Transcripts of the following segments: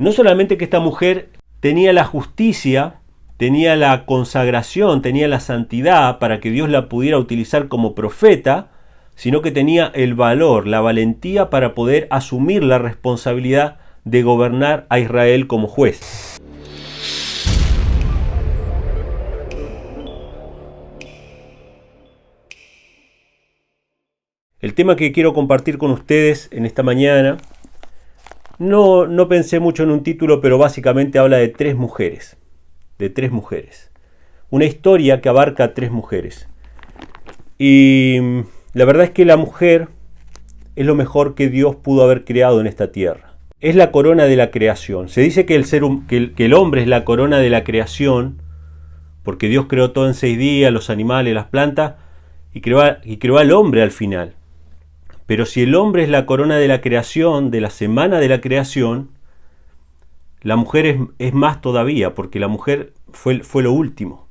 No solamente que esta mujer tenía la justicia, tenía la consagración, tenía la santidad para que Dios la pudiera utilizar como profeta, sino que tenía el valor, la valentía para poder asumir la responsabilidad de gobernar a Israel como juez. El tema que quiero compartir con ustedes en esta mañana, no pensé mucho en un título, pero básicamente habla de tres mujeres. Una historia que abarca a tres mujeres. Y la verdad es que la mujer es lo mejor que Dios pudo haber creado en esta tierra. Es la corona de la creación. Se dice que el hombre es la corona de la creación, porque Dios creó todo en 6 días, los animales, las plantas, y creó al hombre al final. Pero si el hombre es la corona de la creación, de la semana de la creación, la mujer es más todavía, porque la mujer fue lo último,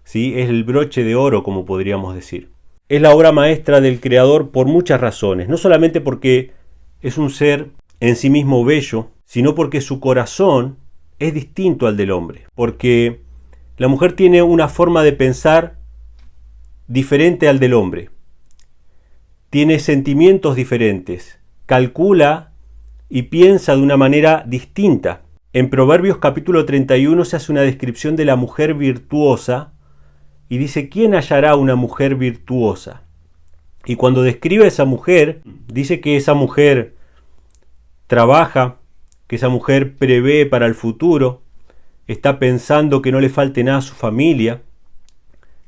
¿sí? Es el broche de oro, como podríamos decir. Es la obra maestra del Creador por muchas razones, no solamente porque es un ser en sí mismo bello, sino porque su corazón es distinto al del hombre, porque la mujer tiene una forma de pensar diferente al del hombre. Tiene sentimientos diferentes, calcula y piensa de una manera distinta. En Proverbios capítulo 31 se hace una descripción de la mujer virtuosa y dice: ¿quién hallará una mujer virtuosa? Y cuando describe a esa mujer, dice que esa mujer trabaja, que esa mujer prevé para el futuro, está pensando que no le falte nada a su familia,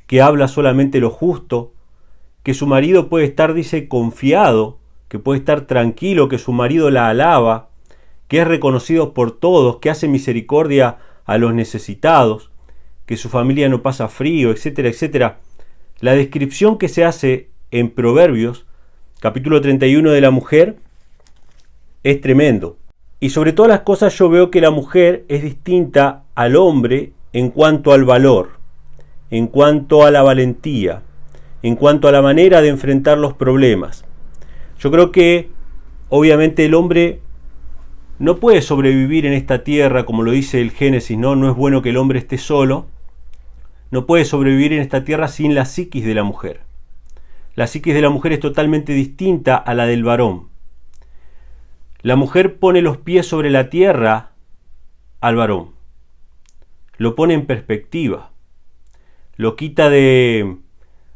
que habla solamente lo justo, que su marido puede estar, dice, confiado, que puede estar tranquilo, que su marido la alaba, que es reconocido por todos, que hace misericordia a los necesitados, que su familia no pasa frío, etcétera, etcétera. La descripción que se hace en Proverbios, capítulo 31 de la mujer, es tremendo. Y sobre todas las cosas yo veo que la mujer es distinta al hombre en cuanto al valor, en cuanto a la valentía, en cuanto a la manera de enfrentar los problemas. Yo creo que obviamente el hombre no puede sobrevivir en esta tierra, como lo dice el Génesis, no es bueno que el hombre esté solo. No puede sobrevivir en esta tierra sin la psiquis de la mujer. La psiquis de la mujer es totalmente distinta a la del varón. La mujer pone los pies sobre la tierra al varón. Lo pone en perspectiva. Lo quita de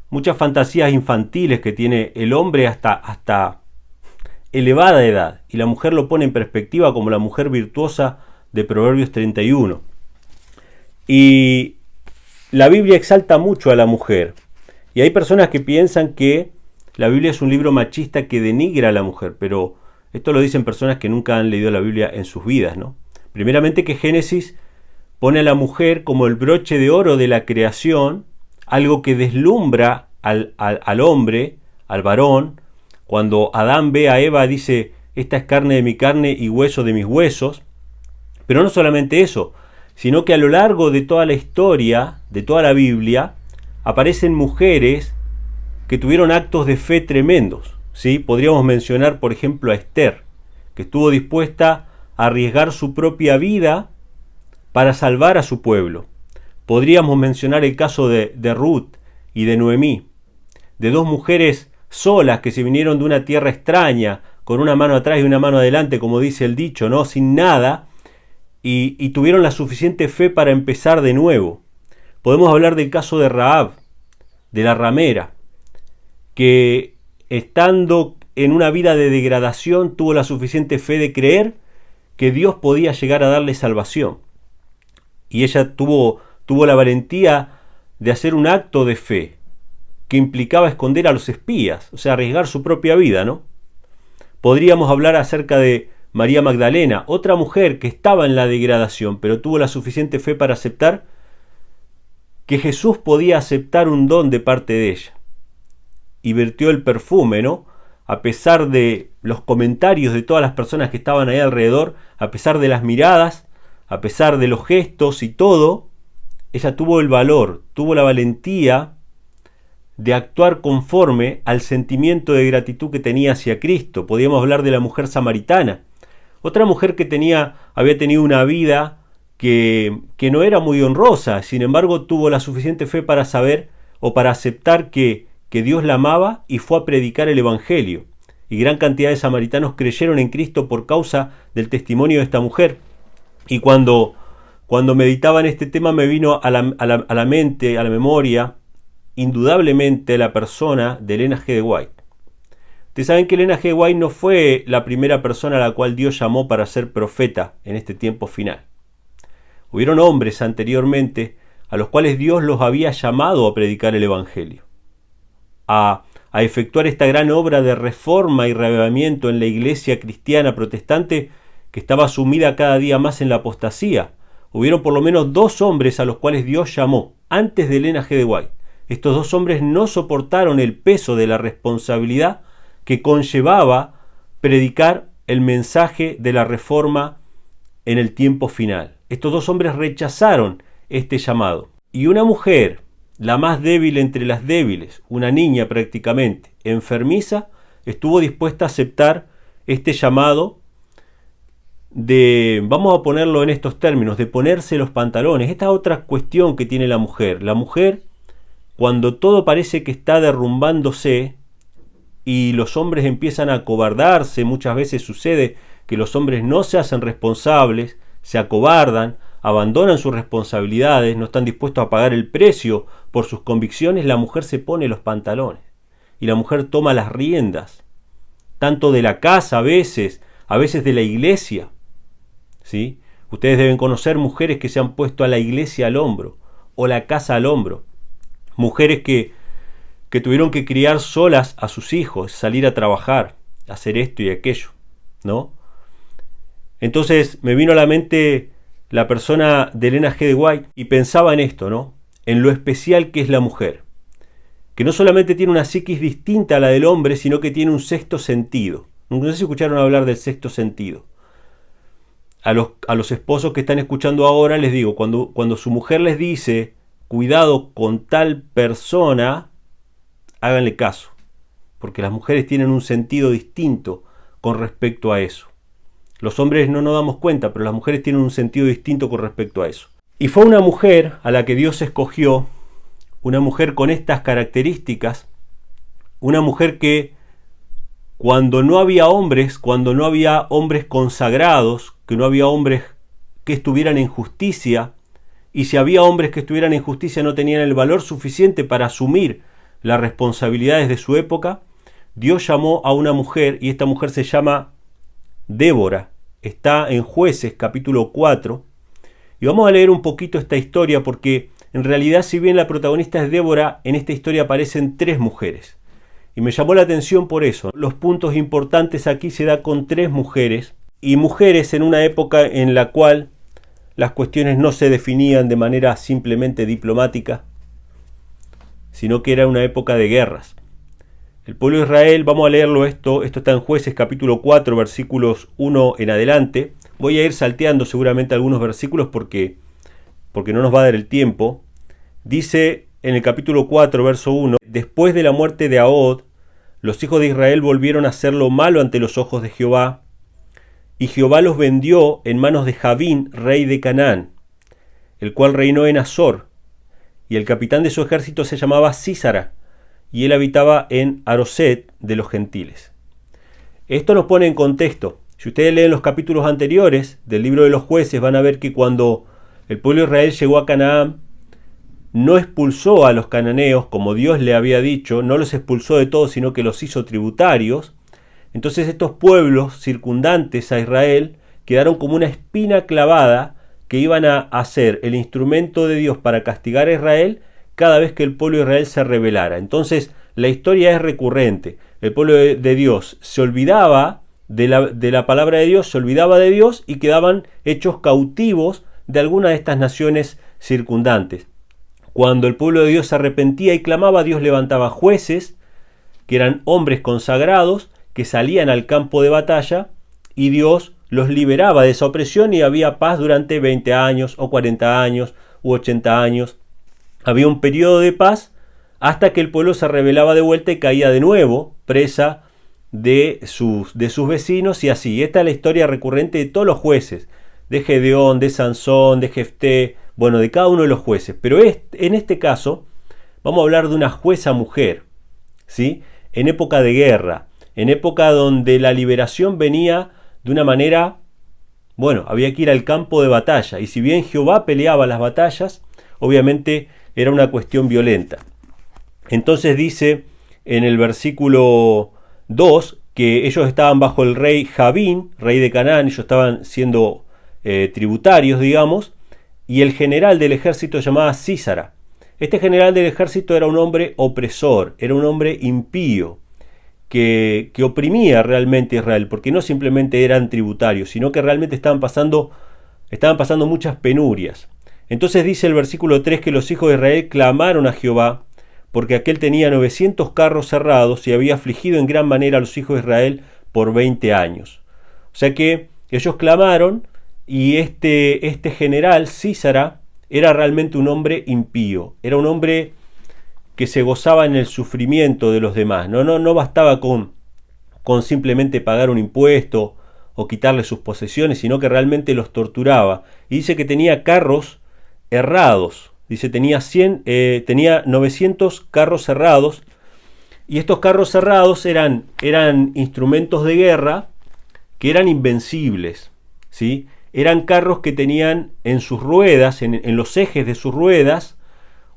muchas fantasías infantiles que tiene el hombre hasta elevada edad, y la mujer lo pone en perspectiva como la mujer virtuosa de Proverbios 31. Y la Biblia exalta mucho a la mujer, y hay personas que piensan que la Biblia es un libro machista que denigra a la mujer, pero esto lo dicen personas que nunca han leído la Biblia en sus vidas, ¿no? Primeramente que Génesis pone a la mujer como el broche de oro de la creación, algo que deslumbra al hombre, al varón. Cuando Adán ve a Eva, dice: esta es carne de mi carne y hueso de mis huesos. Pero no solamente eso, sino que a lo largo de toda la historia, de toda la Biblia, aparecen mujeres que tuvieron actos de fe tremendos, ¿sí? Podríamos mencionar, por ejemplo, a Esther, que estuvo dispuesta a arriesgar su propia vida para salvar a su pueblo. Podríamos mencionar el caso de Ruth y de Noemí, de dos mujeres solas que se vinieron de una tierra extraña, con una mano atrás y una mano adelante, como dice el dicho, ¿no? Sin nada, y tuvieron la suficiente fe para empezar de nuevo. Podemos hablar del caso de Rahab, de la ramera, que estando en una vida de degradación tuvo la suficiente fe de creer que Dios podía llegar a darle salvación. Y ella tuvo la valentía de hacer un acto de fe que implicaba esconder a los espías, o sea, arriesgar su propia vida, ¿no? Podríamos hablar acerca de María Magdalena, otra mujer que estaba en la degradación, pero tuvo la suficiente fe para aceptar que Jesús podía aceptar un don de parte de ella. Y vertió el perfume, ¿no? A pesar de los comentarios de todas las personas que estaban ahí alrededor, a pesar de las miradas, a pesar de los gestos y todo, ella tuvo el valor, tuvo la valentía de actuar conforme al sentimiento de gratitud que tenía hacia Cristo. Podríamos hablar de la mujer samaritana, Otra mujer que había tenido una vida que no era muy honrosa, sin embargo tuvo la suficiente fe para saber o para aceptar que Dios la amaba y fue a predicar el Evangelio. Y gran cantidad de samaritanos creyeron en Cristo por causa del testimonio de esta mujer. Y cuando meditaba en este tema me vino a la mente, a la memoria, indudablemente la persona de Ellen G. White. Ustedes saben que Ellen G. White no fue la primera persona a la cual Dios llamó para ser profeta en este tiempo final. Hubieron hombres anteriormente a los cuales Dios los había llamado a predicar el Evangelio, a efectuar esta gran obra de reforma y reavivamiento en la iglesia cristiana protestante que estaba sumida cada día más en la apostasía. Hubieron por lo menos 2 hombres a los cuales Dios llamó antes de Ellen G. White. Estos 2 hombres no soportaron el peso de la responsabilidad que conllevaba predicar el mensaje de la reforma en el tiempo final. Estos 2 hombres rechazaron este llamado. Y una mujer, la más débil entre las débiles, una niña prácticamente, enfermiza, estuvo dispuesta a aceptar este llamado de, vamos a ponerlo en estos términos, de ponerse los pantalones. Esta es otra cuestión que tiene la mujer. La mujer, cuando todo parece que está derrumbándose y los hombres empiezan a acobardarse, muchas veces sucede que los hombres no se hacen responsables, se acobardan, abandonan sus responsabilidades, no están dispuestos a pagar el precio por sus convicciones, la mujer se pone los pantalones y la mujer toma las riendas, tanto de la casa a veces de la iglesia, ¿sí? Ustedes deben conocer mujeres que se han puesto a la iglesia al hombro o la casa al hombro, mujeres que tuvieron que criar solas a sus hijos, salir a trabajar, hacer esto y aquello, ¿no? Entonces me vino a la mente la persona de Ellen G. White y pensaba en esto, ¿no? En lo especial que es la mujer, que no solamente tiene una psiquis distinta a la del hombre, sino que tiene un sexto sentido. No sé si escucharon hablar del sexto sentido. A los esposos que están escuchando ahora les digo, cuando su mujer les dice, cuidado con tal persona, háganle caso, porque las mujeres tienen un sentido distinto con respecto a eso. Los hombres no nos damos cuenta, pero las mujeres tienen un sentido distinto con respecto a eso. Y fue una mujer a la que Dios escogió, una mujer con estas características, una mujer que cuando no había hombres consagrados, que no había hombres que estuvieran en justicia, y si había hombres que estuvieran en justicia no tenían el valor suficiente para asumir las responsabilidades de su época, Dios llamó a una mujer, y esta mujer se llama Débora. Está en Jueces capítulo 4 y vamos a leer un poquito esta historia porque en realidad si bien la protagonista es Débora, en esta historia aparecen 3 mujeres y me llamó la atención por eso. Los puntos importantes aquí se da con 3 mujeres y mujeres en una época en la cual las cuestiones no se definían de manera simplemente diplomática, sino que era una época de guerras. El pueblo de Israel, vamos a leerlo esto está en Jueces capítulo 4 versículos 1 en adelante. Voy a ir salteando seguramente algunos versículos porque no nos va a dar el tiempo. Dice en el capítulo 4 verso 1, después de la muerte de Ahod, los hijos de Israel volvieron a hacer lo malo ante los ojos de Jehová, y Jehová los vendió en manos de Javín, rey de Canaán, el cual reinó en Azor, y el capitán de su ejército se llamaba Sísara, y él habitaba en Aroset de los gentiles. Esto nos pone en contexto. Si ustedes leen los capítulos anteriores del libro de los Jueces, van a ver que cuando el pueblo de Israel llegó a Canaán, no expulsó a los cananeos como Dios le había dicho, no los expulsó de todos, sino que los hizo tributarios. Entonces estos pueblos circundantes a Israel quedaron como una espina clavada que iban a ser el instrumento de Dios para castigar a Israel cada vez que el pueblo de Israel se rebelara. Entonces la historia es recurrente. El pueblo de Dios se olvidaba de la palabra de Dios, se olvidaba de Dios y quedaban hechos cautivos de alguna de estas naciones circundantes. Cuando el pueblo de Dios se arrepentía y clamaba, Dios levantaba jueces, que eran hombres consagrados, que salían al campo de batalla, y Dios los liberaba de esa opresión y había paz durante 20 años, o 40 años, u 80 años. Había un periodo de paz hasta que el pueblo se rebelaba de vuelta y caía de nuevo presa de sus vecinos y así. Esta es la historia recurrente de todos los jueces, de Gedeón, de Sansón, de Jefté, bueno, de cada uno de los jueces. Pero en este caso vamos a hablar de una jueza mujer, ¿sí? En época de guerra, en época donde la liberación venía de una manera, bueno, había que ir al campo de batalla, y si bien Jehová peleaba las batallas, obviamente era una cuestión violenta. Entonces dice en el versículo 2 que ellos estaban bajo el rey Javín, rey de Canaán, ellos estaban siendo tributarios, digamos, y el general del ejército llamaba Sísara. Este general del ejército era un hombre opresor, era un hombre impío, que oprimía realmente a Israel, porque no simplemente eran tributarios, sino que realmente estaban pasando muchas penurias. Entonces dice el versículo 3 que los hijos de Israel clamaron a Jehová, porque aquel tenía 900 carros cerrados y había afligido en gran manera a los hijos de Israel por 20 años. O sea que ellos clamaron, y este general, Sísara, era realmente un hombre impío, era un hombre que se gozaba en el sufrimiento de los demás. No bastaba con simplemente pagar un impuesto o quitarle sus posesiones, sino que realmente los torturaba. Y dice que tenía carros errados. Dice tenía 900 carros cerrados, y estos carros cerrados eran instrumentos de guerra que eran invencibles, ¿sí? Eran carros que tenían en sus ruedas, en los ejes de sus ruedas,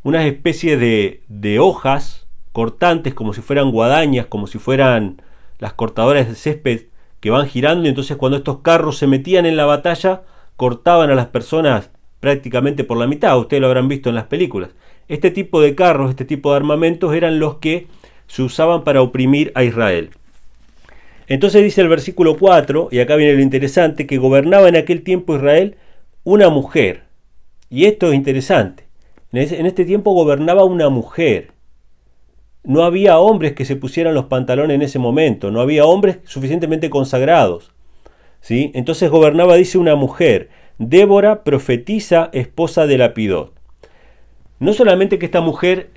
una especie de hojas cortantes, como si fueran guadañas, como si fueran las cortadoras de césped que van girando, y entonces cuando estos carros se metían en la batalla, cortaban a las personas prácticamente por la mitad. Ustedes lo habrán visto en las películas. Este tipo de carros, este tipo de armamentos eran los que se usaban para oprimir a Israel. Entonces dice el versículo 4, y acá viene lo interesante, que gobernaba en aquel tiempo Israel una mujer. Y esto es interesante. En este tiempo gobernaba una mujer. No había hombres que se pusieran los pantalones en ese momento. No había hombres suficientemente consagrados, ¿sí? Entonces gobernaba, dice, una mujer. Débora, profetisa, esposa de Lapidot. No solamente que esta mujer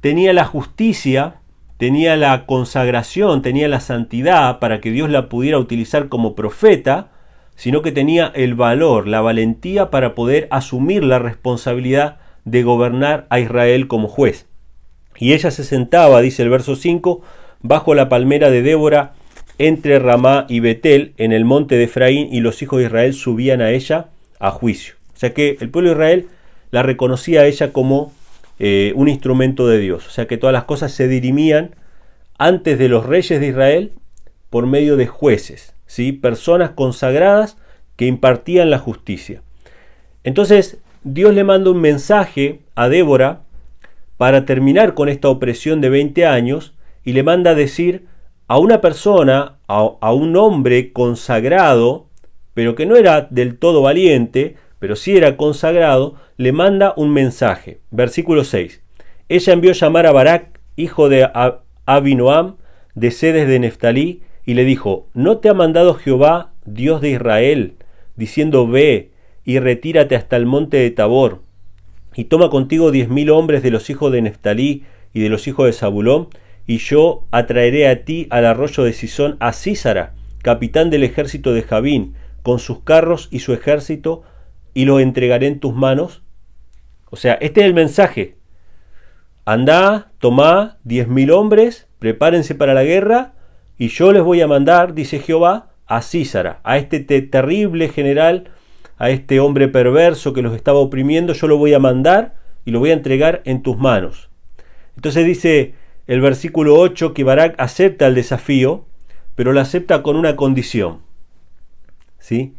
tenía la justicia, tenía la consagración, tenía la santidad para que Dios la pudiera utilizar como profeta, sino que tenía el valor, la valentía para poder asumir la responsabilidad de gobernar a Israel como juez. Y ella se sentaba, dice el verso 5, bajo la palmera de Débora, entre Ramá y Betel, en el monte de Efraín, y los hijos de Israel subían a ella a juicio. O sea que el pueblo de Israel la reconocía a ella como un instrumento de Dios. O sea que todas las cosas se dirimían antes de los reyes de Israel por medio de jueces, ¿sí? Personas consagradas que impartían la justicia. Entonces Dios le manda un mensaje a Débora para terminar con esta opresión de 20 años, y le manda a decir a una persona, a un hombre consagrado, pero que no era del todo valiente, pero sí era consagrado, le manda un mensaje. Versículo 6. Ella envió llamar a Barak, hijo de Abinoam, de Sedes de Neftalí, y le dijo: ¿no te ha mandado Jehová, Dios de Israel, diciendo: ve y retírate hasta el monte de Tabor, y toma contigo 10.000 hombres de los hijos de Neftalí y de los hijos de Zabulón, y yo atraeré a ti al arroyo de Sisón a Sísara, capitán del ejército de Javín, con sus carros y su ejército, y lo entregaré en tus manos? O sea, este es el mensaje. Andá, tomá 10.000 hombres, prepárense para la guerra, y yo les voy a mandar, dice Jehová, a Sísara, a este terrible general, a este hombre perverso que los estaba oprimiendo. Yo lo voy a mandar y lo voy a entregar en tus manos. Entonces dice el versículo 8 que Barak acepta el desafío, pero lo acepta con una condición, ¿sí?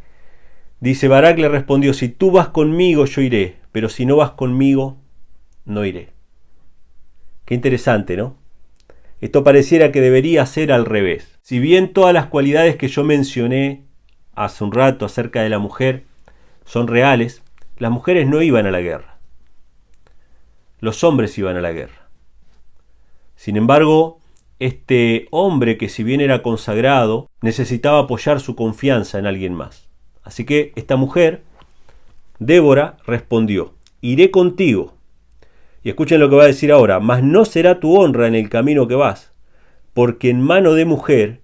Dice: Barak le respondió: si tú vas conmigo, yo iré, pero si no vas conmigo, no iré. Qué interesante, ¿no? Esto pareciera que debería ser al revés. Si bien todas las cualidades que yo mencioné hace un rato acerca de la mujer son reales, las mujeres no iban a la guerra. Los hombres iban a la guerra. Sin embargo, este hombre, que si bien era consagrado, necesitaba apoyar su confianza en alguien más. Así que esta mujer, Débora, respondió: iré contigo. Y escuchen lo que va a decir ahora: mas no será tu honra en el camino que vas, porque en mano de mujer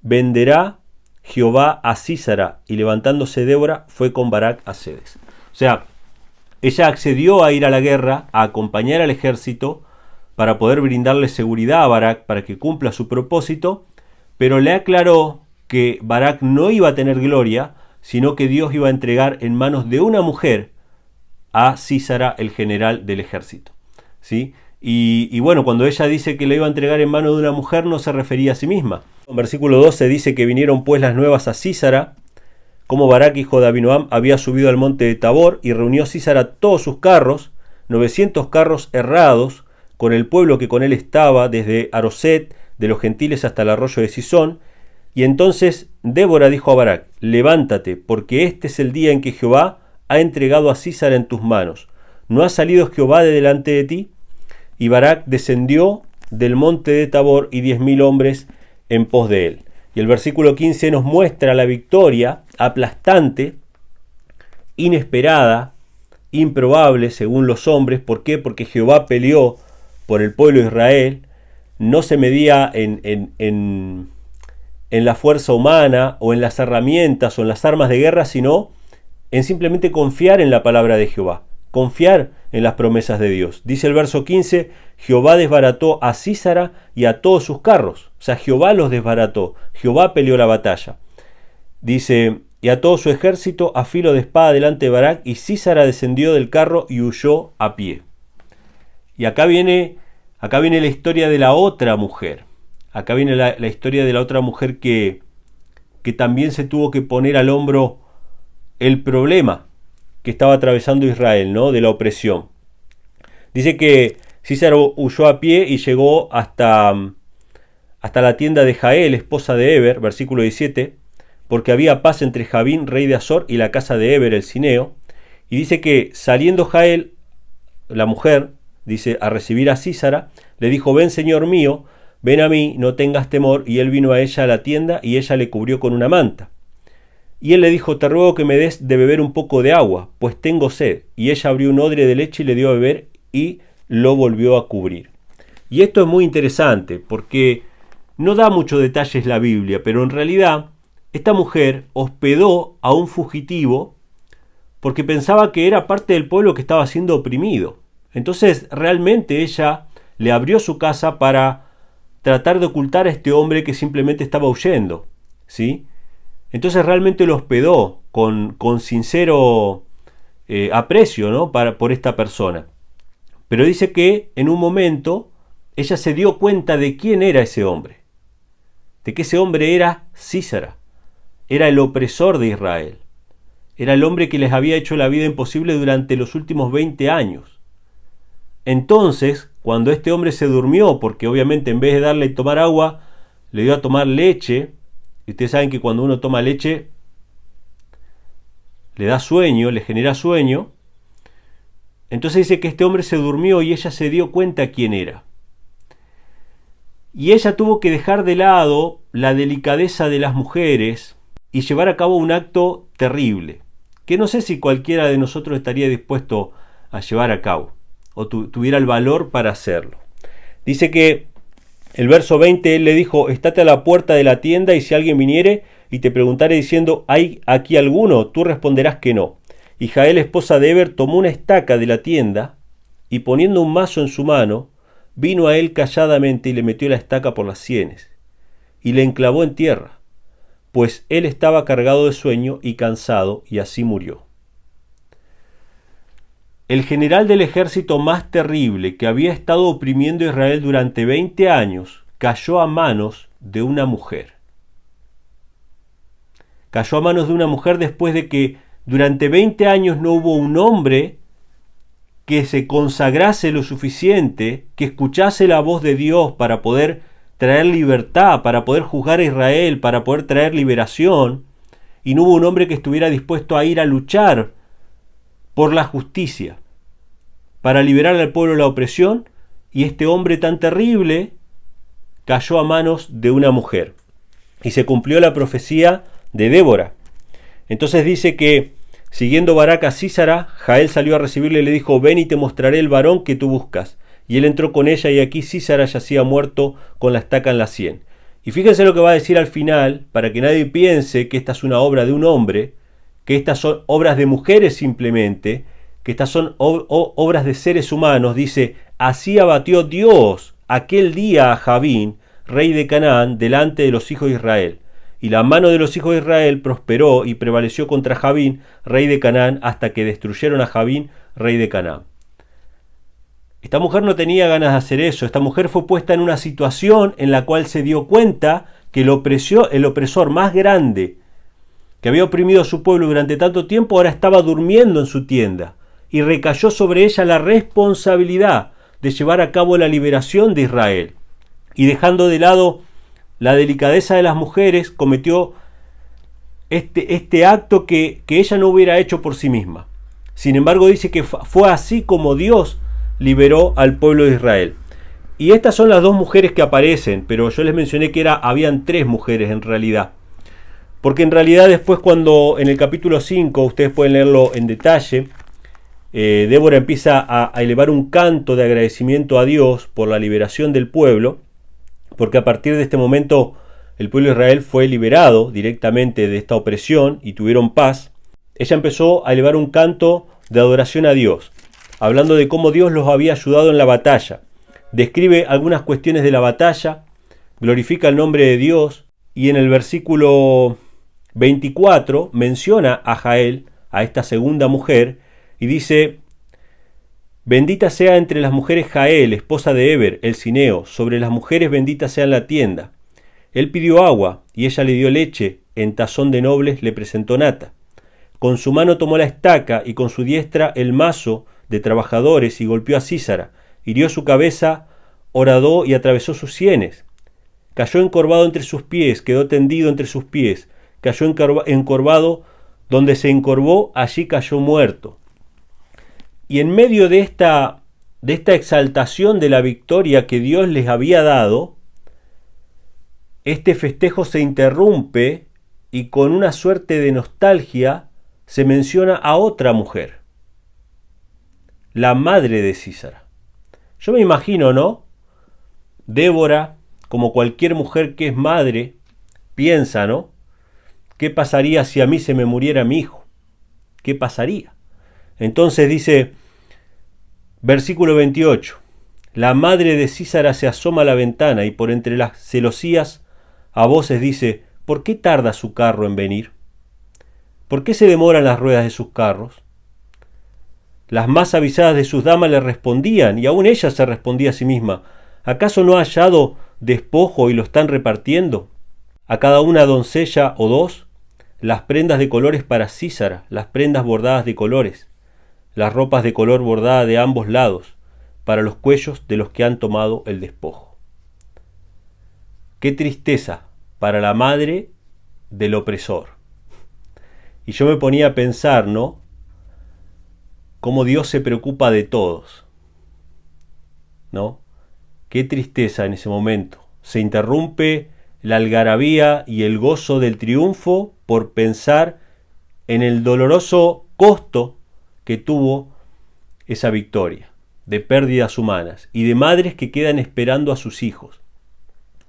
venderá Jehová a Sísara. Y levantándose Débora, fue con Barak a Cedes. O sea, ella accedió a ir a la guerra, a acompañar al ejército, para poder brindarle seguridad a Barak, para que cumpla su propósito, pero le aclaró que Barak no iba a tener gloria, sino que Dios iba a entregar en manos de una mujer a Sísara, el general del ejército. ¿Sí? Y bueno, cuando ella dice que le iba a entregar en manos de una mujer, no se refería a sí misma. En versículo 12 dice que vinieron pues las nuevas a Sísara, como Barak, hijo de Abinoam, había subido al monte de Tabor, y reunió Sísara todos sus carros, 900 carros herrados, con el pueblo que con él estaba, desde Aroset, de los gentiles hasta el arroyo de Sisón. Y entonces Débora dijo a Barak: levántate, porque este es el día en que Jehová ha entregado a Sísara en tus manos. ¿No ha salido Jehová de delante de ti? Y Barak descendió del monte de Tabor, y 10.000 hombres en pos de él. Y el versículo 15 nos muestra la victoria aplastante, inesperada, improbable según los hombres. ¿Por qué? Porque Jehová peleó por el pueblo de Israel. No se medía en la fuerza humana o en las herramientas o en las armas de guerra, sino en simplemente confiar en la palabra de Jehová, confiar en las promesas de Dios. Dice el verso 15: Jehová desbarató a Sísara y a todos sus carros. O sea, Jehová los desbarató, Jehová peleó la batalla. Dice: y a todo su ejército a filo de espada delante de Barak, y Sísara descendió del carro y huyó a pie. Y acá viene la historia de la otra mujer. Acá viene la historia de la otra mujer que también se tuvo que poner al hombro el problema que estaba atravesando Israel, ¿no? De la opresión. Dice que Sísara huyó a pie y llegó hasta la tienda de Jael, esposa de Heber, versículo 17, porque había paz entre Javín, rey de Azor, y la casa de Heber, el cineo. Y dice que saliendo Jael, la mujer, dice, a recibir a Sísara, le dijo: ven, señor mío, ven a mí, no tengas temor. Y él vino a ella a la tienda, y ella le cubrió con una manta. Y él le dijo: te ruego que me des de beber un poco de agua, pues tengo sed. Y ella abrió un odre de leche y le dio a beber, y lo volvió a cubrir. Y esto es muy interesante, porque no da muchos detalles la Biblia, pero en realidad esta mujer hospedó a un fugitivo porque pensaba que era parte del pueblo que estaba siendo oprimido. Entonces realmente ella le abrió su casa para tratar de ocultar a este hombre que simplemente estaba huyendo, ¿sí? Entonces realmente lo hospedó con sincero aprecio, ¿no? por esta persona. Pero dice que en un momento ella se dio cuenta de quién era ese hombre, de que ese hombre era Sísara, era el opresor de Israel, era el hombre que les había hecho la vida imposible durante los últimos 20 años. Entonces, cuando este hombre se durmió, porque obviamente en vez de darle a tomar agua, le dio a tomar leche, y ustedes saben que cuando uno toma leche, le da sueño, le genera sueño. Entonces dice que este hombre se durmió y ella se dio cuenta quién era. Y ella tuvo que dejar de lado la delicadeza de las mujeres y llevar a cabo un acto terrible, que no sé si cualquiera de nosotros estaría dispuesto a llevar a cabo, o tuviera el valor para hacerlo. Dice que el verso 20, él le dijo: estate a la puerta de la tienda, y si alguien viniere y te preguntare diciendo: ¿hay aquí alguno?, tú responderás que no. Y Jael, esposa de Heber, tomó una estaca de la tienda, y poniendo un mazo en su mano, vino a él calladamente y le metió la estaca por las sienes, y le enclavó en tierra, pues él estaba cargado de sueño y cansado, y así murió. El general del ejército más terrible, que había estado oprimiendo a Israel durante 20 años, cayó a manos de una mujer. Cayó a manos de una mujer después de que durante 20 años no hubo un hombre que se consagrase lo suficiente, que escuchase la voz de Dios para poder traer libertad, para poder juzgar a Israel, para poder traer liberación, y no hubo un hombre que estuviera dispuesto a ir a luchar por la justicia, para liberar al pueblo de la opresión, y este hombre tan terrible cayó a manos de una mujer. Y se cumplió la profecía de Débora. Entonces dice que, siguiendo Barak a Sísara, Jael salió a recibirle y le dijo: ven y te mostraré el varón que tú buscas. y él entró con ella, y aquí Sísara yacía muerto con la estaca en la sien. Y fíjense lo que va a decir al final, para que nadie piense que esta es una obra de un hombre, que estas son obras de mujeres simplemente, que estas son obras de seres humanos. Dice: así abatió Dios aquel día a Jabín, rey de Canaán, delante de los hijos de Israel. Y la mano de los hijos de Israel prosperó y prevaleció contra Jabín, rey de Canaán, hasta que destruyeron a Jabín, rey de Canaán. Esta mujer no tenía ganas de hacer eso. Esta mujer fue puesta en una situación en la cual se dio cuenta que el opresor más grande que había oprimido a su pueblo durante tanto tiempo, ahora estaba durmiendo en su tienda, y recayó sobre ella la responsabilidad de llevar a cabo la liberación de Israel. Y dejando de lado la delicadeza de las mujeres, cometió este acto que ella no hubiera hecho por sí misma. Sin embargo, dice que fue así como Dios liberó al pueblo de Israel. Y estas son las dos mujeres que aparecen, pero yo les mencioné que habían tres mujeres en realidad. Porque en realidad después, cuando en el capítulo 5, ustedes pueden leerlo en detalle, Débora empieza a elevar un canto de agradecimiento a Dios por la liberación del pueblo, porque a partir de este momento el pueblo de Israel fue liberado directamente de esta opresión y tuvieron paz. Ella empezó a elevar un canto de adoración a Dios, hablando de cómo Dios los había ayudado en la batalla. Describe algunas cuestiones de la batalla, glorifica el nombre de Dios, y en el versículo 24 menciona a Jael, a esta segunda mujer, y dice: bendita sea entre las mujeres Jael, esposa de Eber, el cineo, sobre las mujeres bendita sea en la tienda. Él pidió agua, y ella le dio leche, en tazón de nobles le presentó nata. Con su mano tomó la estaca, y con su diestra el mazo de trabajadores, y golpeó a Sísara, hirió su cabeza, horadó y atravesó sus sienes. Cayó encorvado entre sus pies, quedó tendido entre sus pies, cayó encorvado, donde se encorvó, allí cayó muerto. Y en medio de esta exaltación de la victoria que Dios les había dado, este festejo se interrumpe y con una suerte de nostalgia se menciona a otra mujer, la madre de Sísara. Yo me imagino, ¿no? Débora, como cualquier mujer que es madre, piensa, ¿no? ¿Qué pasaría si a mí se me muriera mi hijo? ¿Qué pasaría? Entonces dice, versículo 28, la madre de Sísara se asoma a la ventana y por entre las celosías a voces dice: ¿por qué tarda su carro en venir? ¿Por qué se demoran las ruedas de sus carros? Las más avisadas de sus damas le respondían, y aún ella se respondía a sí misma: ¿acaso no ha hallado despojo y lo están repartiendo? A cada una doncella o dos, las prendas de colores para Sísara, las prendas bordadas de colores, las ropas de color bordada de ambos lados, para los cuellos de los que han tomado el despojo. Qué tristeza para la madre del opresor. Y yo me ponía a pensar, ¿no? Cómo Dios se preocupa de todos, ¿no? Qué tristeza en ese momento. Se interrumpe la algarabía y el gozo del triunfo por pensar en el doloroso costo que tuvo esa victoria, de pérdidas humanas y de madres que quedan esperando a sus hijos,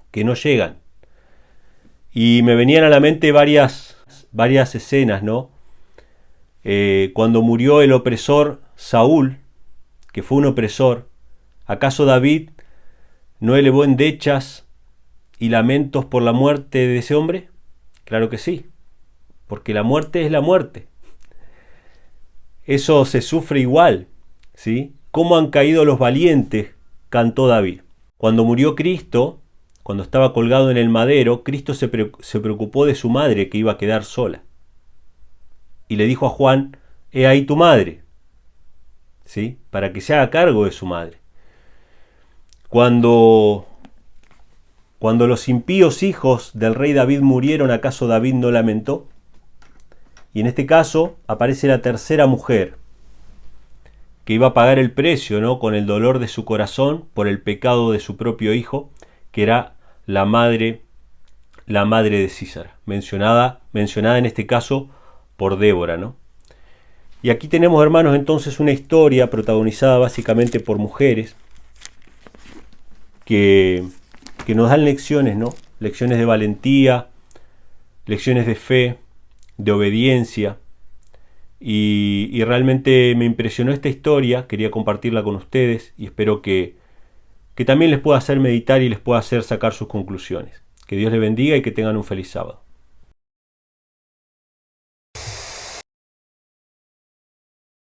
que no llegan. Y me venían a la mente varias escenas, ¿no? Cuando murió el opresor Saúl, que fue un opresor, ¿acaso David no elevó endechas y lamentos por la muerte de ese hombre? Claro que sí, porque la muerte es la muerte. Eso se sufre igual, ¿sí? ¿Cómo han caído los valientes?, cantó David. Cuando murió Cristo, cuando estaba colgado en el madero, Cristo se preocupó de su madre, que iba a quedar sola. Y le dijo a Juan: he ahí tu madre, ¿sí? Para que se haga cargo de su madre. Cuando los impíos hijos del rey David murieron, ¿acaso David no lamentó? Y en este caso aparece la tercera mujer, que iba a pagar el precio, ¿no?, con el dolor de su corazón por el pecado de su propio hijo, que era la madre de Sísara, mencionada en este caso por Débora, ¿no? Y aquí tenemos, hermanos, entonces una historia protagonizada básicamente por mujeres, que nos dan lecciones, ¿no? Lecciones de valentía, lecciones de fe, de obediencia. Y realmente me impresionó esta historia, quería compartirla con ustedes y espero que también les pueda hacer meditar y les pueda hacer sacar sus conclusiones. Que Dios les bendiga y que tengan un feliz sábado.